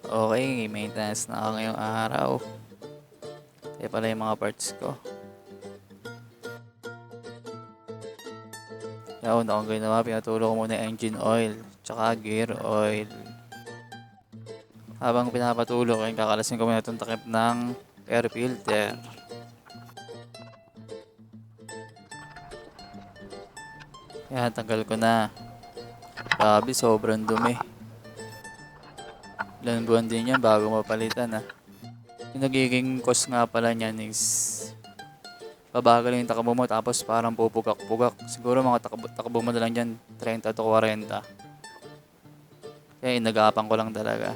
Okay, maintenance na ako ngayong araw. Kaya pala yung mga parts ko. Kaya una kong ginawa, pinatulo ko muna engine oil, tsaka gear oil. Habang pinapatulo ko, kakalasin ko muna itong takip ng air filter. Yan, tanggal ko na. Grabe, sobrang dumi. Ilan buwan din yan bago mapalitan Yung nagiging cost nga pala niyan is pabagal yung takbo mo tapos parang pupugak-pugak. Siguro mga takbo mo na lang dyan 30 to 40. Kaya inagapan ko lang talaga.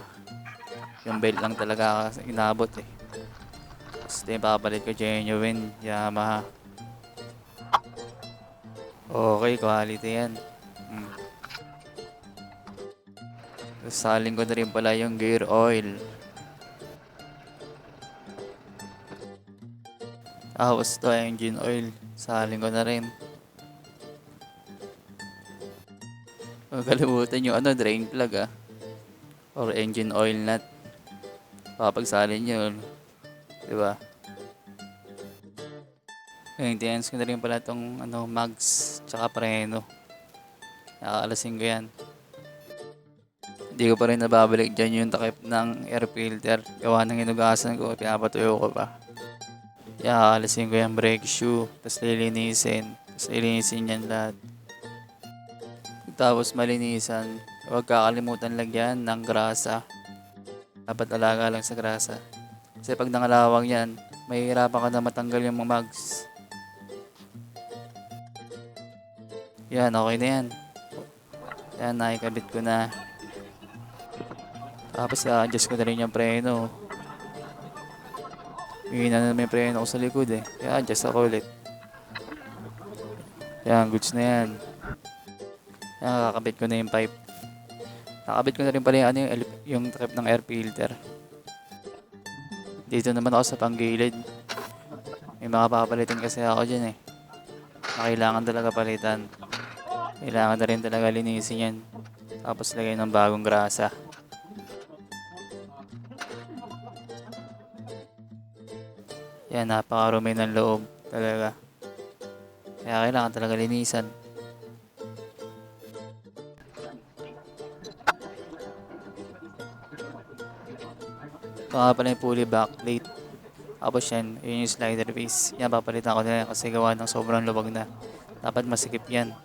Yung belt lang talaga inabot Tapos yung papalit ko genuine Yamaha. Okay, quality yan. Tapos saling ko na rin pala yung gear oil. Tapos to engine oil. Saling ko na rin. Huwag kalimutan yung drain plug or engine oil nut. Papagsalin yun. Diba? Maintenance ko na rin pala itong mags tsaka preno. Nakakalasin ko yan. Hindi ko pa rin nababalik dyan yung takip ng air filter. Gawa ng hinugasan ko, pinapatuyo ko pa. Kakalasin ko yung brake shoe, tapos lilinisin. Tapos lilinisin yan lahat. Tapos malinisan, huwag kakalimutan lagyan ng grasa. Dapat alaga lang sa grasa. Kasi pag nangalawang yan, mahihirapan ka na matanggal yung mga mags. Yan, okay na yan. Yan, nakikabit ko na. Tapos i-adjust ko na rin yung preno. Hihina na naman yung preno ko sa likod Kaya adjust ako ulit. Yan, goods na yan. Yan, kakabit ko na yung pipe. Nakabit ko na rin pala yung takip ng air filter. Dito naman ako sa panggilid. May mga papalitan kasi ako dyan na kailangan talaga palitan. Kailangan na rin talaga linisin yan. Tapos lagay ng bagong grasa. Yan, napakarumi ng loob talaga. Kaya kailangan talaga linisan. Ito nga pala yung pulley backplate. Tapos yan, yun yung slider base. Yan, papalitan ko na yan kasi gawa ng sobrang lubag na. Dapat masikip yan.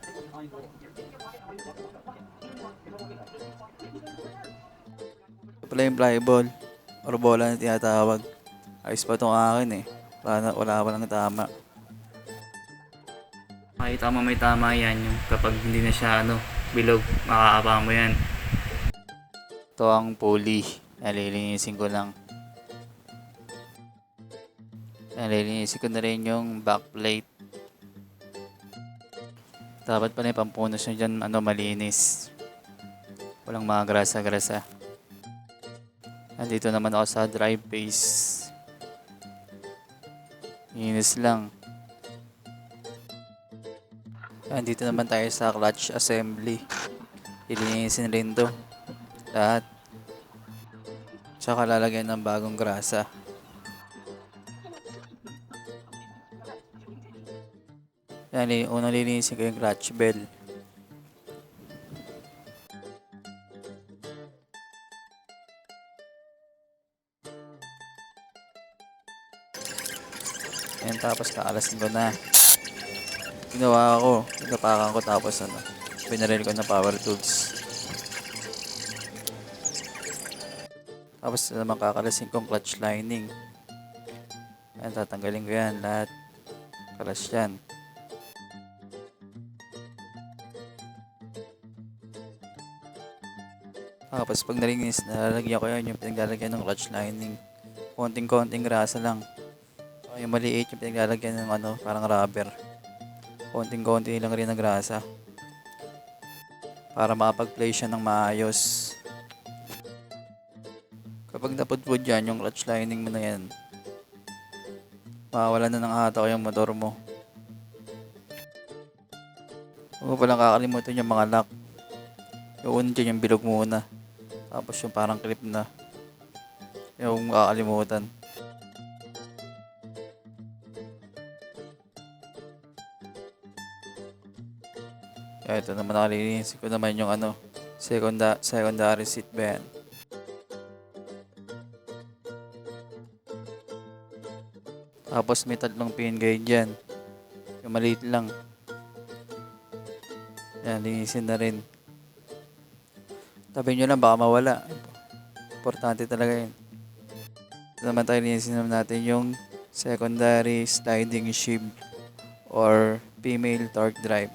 Ito pala yung flyball or bola na tinatawag. Ayos pa itong akin wala pa lang tama. Makita mo may tama yan yung kapag hindi na siya bilog, makakapa mo yan. Ito ang pulley. Nalilinisin ko lang. Nalilinisin ko na rin yung backplate. Dapat pala yung pampunas nyo dyan malinis. Walang mga grasa-grasa. Nandito naman ako sa drive base. Linis lang. Nandito naman tayo sa clutch assembly. Ilinisin rin to. Lahat. Tsaka lalagyan ng bagong grasa. Yan, unang linisin ko yung clutch bell. Yan, tapos kakalasin ko na. Ginawa ko, nagapakan ko tapos binaril ko na power tools. Tapos naman kakalasin kong clutch lining. Yan, tatanggalin ko yan lahat. Kalas yan. Tapos pag nalinis, nalalagyan ko yan yung pinaglalagyan ng clutch lining. Konting-konting grasa lang. Yung maliit yung pinaglalagyan ng parang rubber. Konting-konti lang rin ng grasa. Para makapag-play siya ng maayos. Kapag napudpud yan, yung clutch lining mo na yan, mawawala na ng hataw yung motor mo. Huwag mo palang kakalimutan yung mga lock. Yung una dyan yung bilog muna. Tapos yung parang clip na. Yung makakalimutan. Ito naman nakalinis ko naman yung ano, secondary seat ba yan. Tapos may tatlong pin guide dyan. Yung maliit lang. Yan, linisin na rin. Tabi nyo lang, baka mawala. Importante talaga yun. Ito naman tayo linisin naman natin yung secondary sliding sheave or female torque drive.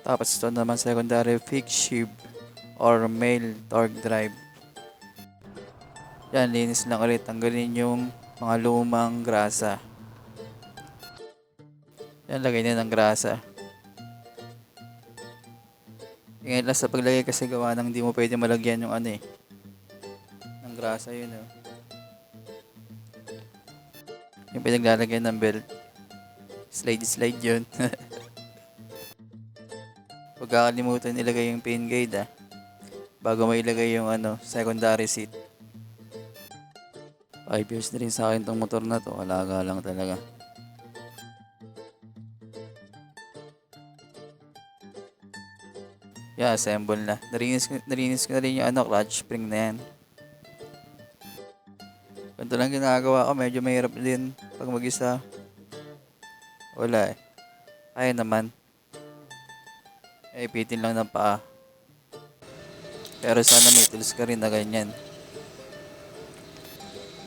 Tapos ito naman secondary fixed sheave or male torque drive. Yan, linis lang ulit. Tanggalin yung mga lumang grasa. Yan, lagay na ng grasa. Ingay lang sa paglagay kasi gawa ng hindi mo pwede malagyan yung ano eh. Ng grasa yun oh. Yung pinaglalagyan ng belt. Slide yun. Huwag kakalimutan ilagay yung pin guide bago mo ilagay yung ano, secondary seat. 5 years na rin sa akin tong motor na to. Alaga lang talaga. Yeah, assemble na. Narinis ko na rin yung ano, clutch spring na yan. Ganito lang ginagawa ko. Medyo mahirap din pag mag-isa. Wala eh. Kaya naman. Ipitin lang ng paa. Pero sana may tools ka rin na ganyan.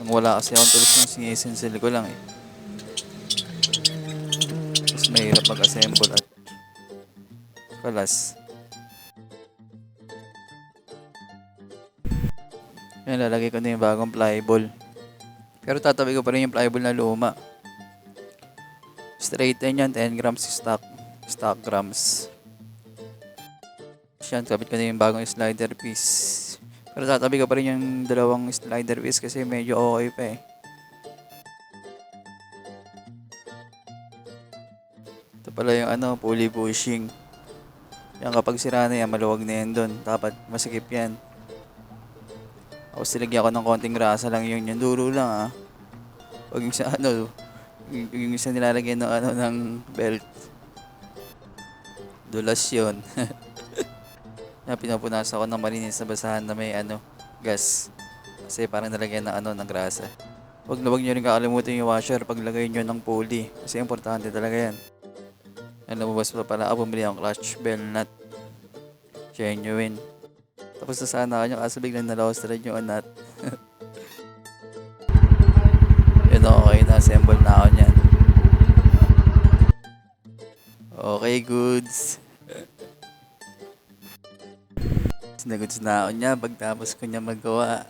Nung wala kasi akong tools nung sinisinsil ko lang eh. Mas mahirap mag-assemble at kalas. Yan, lalagay ko na yung bagong flyball. Pero tatabi ko pa rin yung flyball na luma. Straight yan, 10 grams stock grams. Yan, kabit ko na yung bagong slider piece. Pero tatabi ko pa rin yung dalawang slider piece kasi medyo okay pa eh. Ito pala yung ano, pulley bushing. Yan, kapag sira na yan, maluwag na yan doon. Dapat masikip yan. Tapos silagyan ko ng konting grasa lang yun. Yung duro lang Huwag yung sa ano, yung isa nilalagyan ng ano ng belt. Dulas yun. Yan, pinapunasan ko ng malinis na basahan na may ano, gas. Kasi parang nalagyan ng ano, ng grasa. Huwag nyo rin kakalimutan yung washer paglagay nyo ng pulley. Kasi importante talaga yan. Yan, lumabas pa pala ako, bumili ang clutch bell nut. Genuine. Tapos na sana ako nyo kaso biglang nalawas na rin yung nut. Yun, okay na, assemble na ako nyan. Okay, goods. Goods na ako niya pagtapos ko niya magawa.